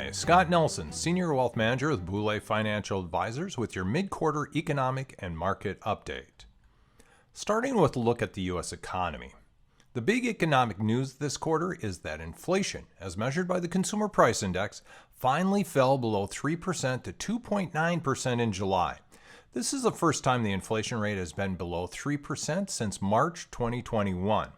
Hi, Scott Nelson, Senior Wealth Manager with Boulay Financial Advisors with your mid-quarter economic and market update. Starting with a look at the U.S. economy. The big economic news this quarter is that inflation, as measured by the Consumer Price Index, finally fell below 3% to 2.9% in July. This is the first time the inflation rate has been below 3% since March 2021.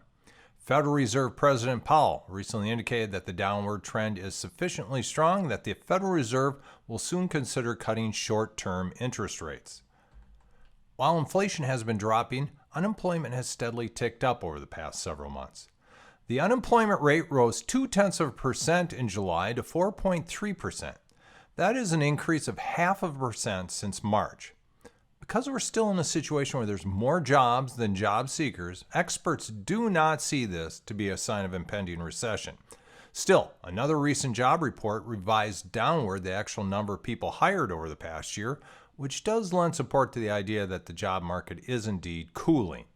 Federal Reserve President Powell recently indicated that the downward trend is sufficiently strong that the Federal Reserve will soon consider cutting short-term interest rates. While inflation has been dropping, unemployment has steadily ticked up over the past several months. The unemployment rate rose 0.2% in July to 4.3%. That is an increase of 0.5% since March. Because we're still in a situation where there's more jobs than job seekers, experts do not see this to be a sign of impending recession. Still, another recent job report revised downward the actual number of people hired over the past year, which does lend support to the idea that the job market is indeed cooling.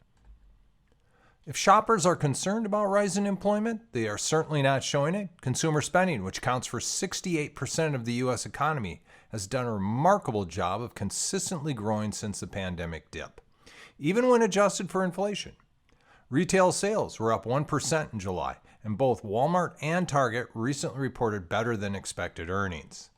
If shoppers are concerned about rising employment, they are certainly not showing it. Consumer spending, which accounts for 68% of the U.S. economy, has done a remarkable job of consistently growing since the pandemic dip, even when adjusted for inflation. Retail sales were up 1% in July, and both Walmart and Target recently reported better than expected earnings.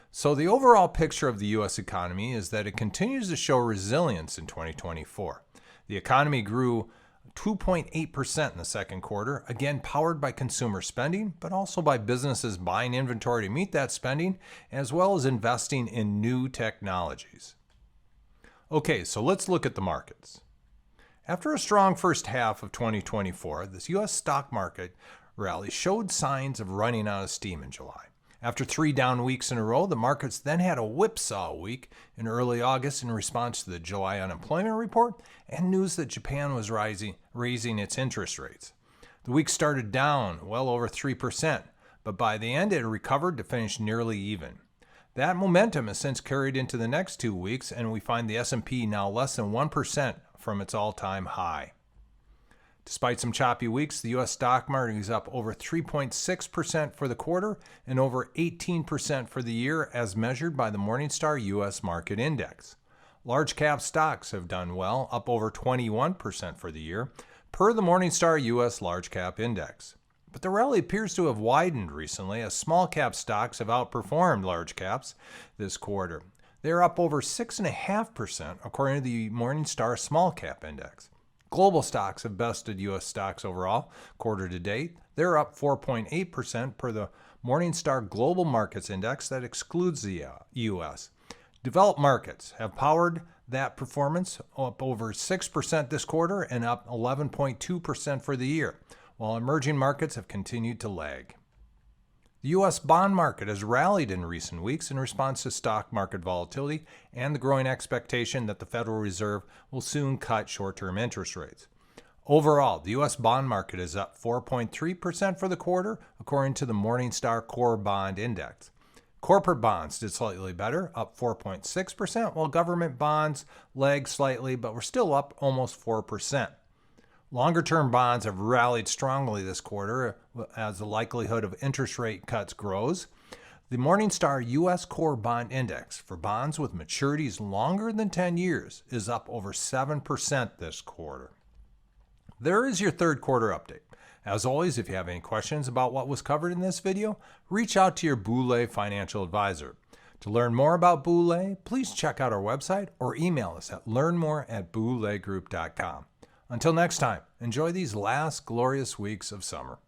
So the overall picture of the U.S. economy is that it continues to show resilience in 2024. The economy grew 2.8% in the second quarter, again powered by consumer spending, but also by businesses buying inventory to meet that spending, as well as investing in new technologies. Okay, so let's look at the markets. After a strong first half of 2024, this U.S. stock market rally showed signs of running out of steam in July. After 3 down weeks in a row, the markets then had a whipsaw week in early August in response to the July unemployment report and news that Japan was raising its interest rates. The week started down well over 3%, but by the end it recovered to finish nearly even. That momentum has since carried into the next 2 weeks, and we find the S&P now less than 1% from its all-time high. Despite some choppy weeks, the U.S. stock market is up over 3.6% for the quarter and over 18% for the year as measured by the Morningstar U.S. Market Index. Large cap stocks have done well, up over 21% for the year, per the Morningstar U.S. Large Cap Index. But the rally appears to have widened recently as small cap stocks have outperformed large caps this quarter. They are up over 6.5% according to the Morningstar Small Cap Index. Global stocks have bested U.S. stocks overall quarter to date. They're up 4.8% per the Morningstar Global Markets Index that excludes the U.S. Developed markets have powered that performance, up over 6% this quarter and up 11.2% for the year, while emerging markets have continued to lag. The U.S. bond market has rallied in recent weeks in response to stock market volatility and the growing expectation that the Federal Reserve will soon cut short-term interest rates. Overall, the U.S. bond market is up 4.3% for the quarter, according to the Morningstar Core Bond Index. Corporate bonds did slightly better, up 4.6%, while government bonds lagged slightly, but were still up almost 4%. Longer-term bonds have rallied strongly this quarter as the likelihood of interest rate cuts grows. The Morningstar U.S. Core Bond Index for bonds with maturities longer than 10 years is up over 7% this quarter. There is your third quarter update. As always, if you have any questions about what was covered in this video, reach out to your Boulay Financial Advisor. To learn more about Boulay, please check out our website or email us at learnmore@boulaygroup.com. Until next time, enjoy these last glorious weeks of summer.